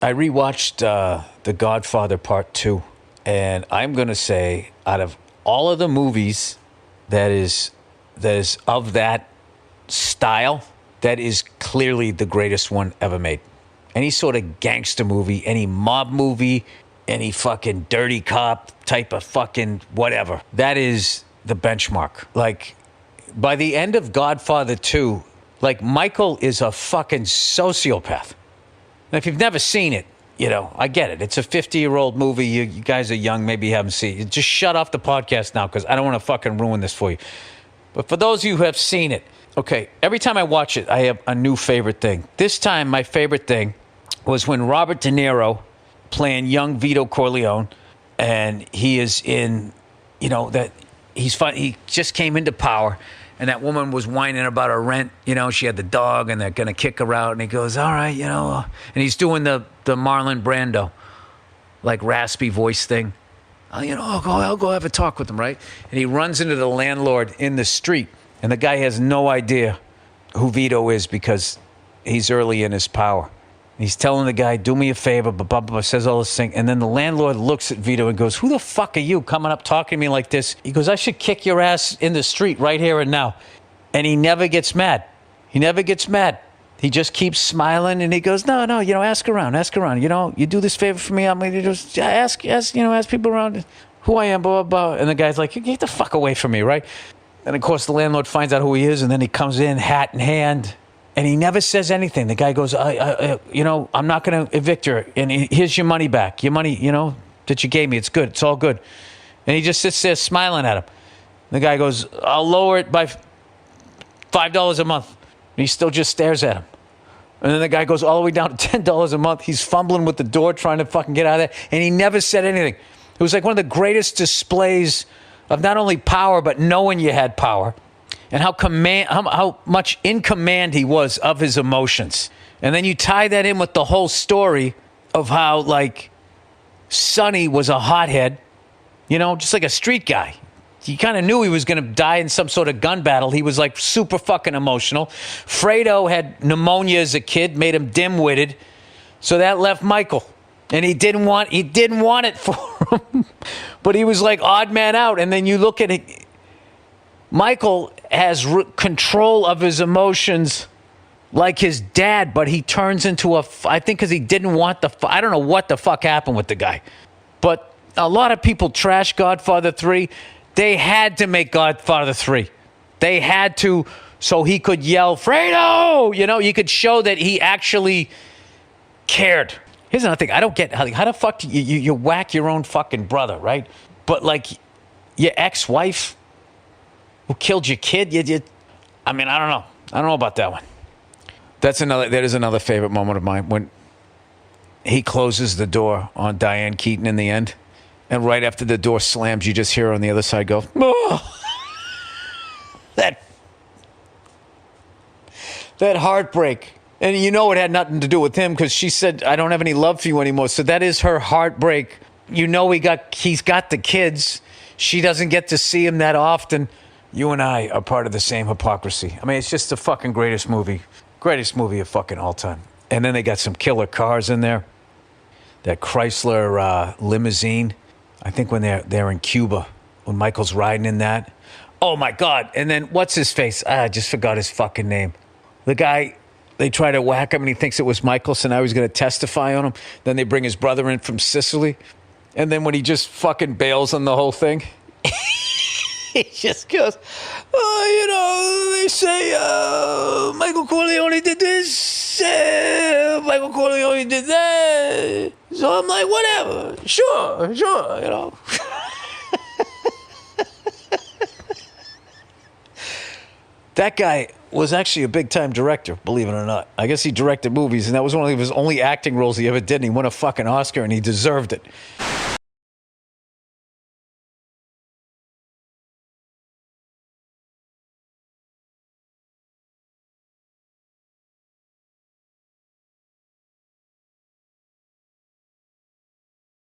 I rewatched The Godfather Part 2, and I'm going to say out of all of the movies that is of that style, that is clearly the greatest one ever made. Any sort of gangster movie, any mob movie, any fucking dirty cop type of fucking whatever. That is the benchmark. Like, by the end of Godfather 2, like, Michael is a fucking sociopath. And if you've never seen it, you know, I get it. It's a 50-year-old movie. You guys are young. Maybe you haven't seen it. Just shut off the podcast now because I don't want to fucking ruin this for you. But for those of you who have seen it, okay, every time I watch it, I have a new favorite thing. This time, my favorite thing was when Robert De Niro playing young Vito Corleone, and he is in, you know, that he just came into power. And that woman was whining about her rent. You know, she had the dog and they're going to kick her out. And he goes, all right, you know. And he's doing the Marlon Brando, like raspy voice thing. You know, I'll go have a talk with him, right? And he runs into the landlord in the street. And the guy has no idea who Vito is because he's early in his power. He's telling the guy, do me a favor, blah, blah, blah, says all this thing. And then the landlord looks at Vito and goes, who the fuck are you coming up talking to me like this? He goes, I should kick your ass in the street right here and now. And he never gets mad. He never gets mad. He just keeps smiling and he goes, no, you know, ask around. You know, you do this favor for me. I'm going to just ask people around who I am, blah, blah, blah. And the guy's like, get the fuck away from me, right? And of course the landlord finds out who he is and then he comes in, hat in hand. And he never says anything. The guy goes, you know, I'm not going to evict her. And here's your money back. Your money, you know, that you gave me. It's good. It's all good. And he just sits there smiling at him. The guy goes, I'll lower it by $5 a month. And he still just stares at him. And then the guy goes all the way down to $10 a month. He's fumbling with the door trying to fucking get out of there. And he never said anything. It was like one of the greatest displays of not only power, but knowing you had power. And how much in command he was of his emotions. And then you tie that in with the whole story of how, like, Sonny was a hothead, you know, just like a street guy. You kind of knew he was going to die in some sort of gun battle. He was, like, super fucking emotional. Fredo had pneumonia as a kid, made him dim-witted. So that left Michael. And he didn't want it for him. But he was, like, odd man out. And then you look at it. Michael has control of his emotions like his dad, but he turns into I think because he didn't want I don't know what the fuck happened with the guy. But a lot of people trash Godfather 3. They had to make Godfather 3. They had to, so he could yell, Fredo! You know, you could show that he actually cared. Here's another thing. I don't get, how the fuck do you whack your own fucking brother, right? But like your ex-wife who killed your kid, I mean, I don't know. I don't know about that one. That is another favorite moment of mine, when he closes the door on Diane Keaton in the end, and right after the door slams, you just hear her on the other side go, oh! that heartbreak. And you know it had nothing to do with him because she said, I don't have any love for you anymore. So that is her heartbreak. You know he's got the kids. She doesn't get to see him that often. You and I are part of the same hypocrisy. I mean, it's just the fucking greatest movie of fucking all time. And then they got some killer cars in there. That Chrysler limousine. I think when they're in Cuba, when Michael's riding in that. Oh my God. And then what's his face? I just forgot his fucking name. The guy, they try to whack him and he thinks it was Michael, so now he's going to testify on him. Then they bring his brother in from Sicily. And then when he just fucking bails on the whole thing, he just goes, oh, you know, they say Michael Corleone did this, Michael Corleone did that. So I'm like, whatever, sure, you know. That guy was actually a big-time director, believe it or not. I guess he directed movies, and that was one of his only acting roles he ever did, and he won a fucking Oscar, and he deserved it.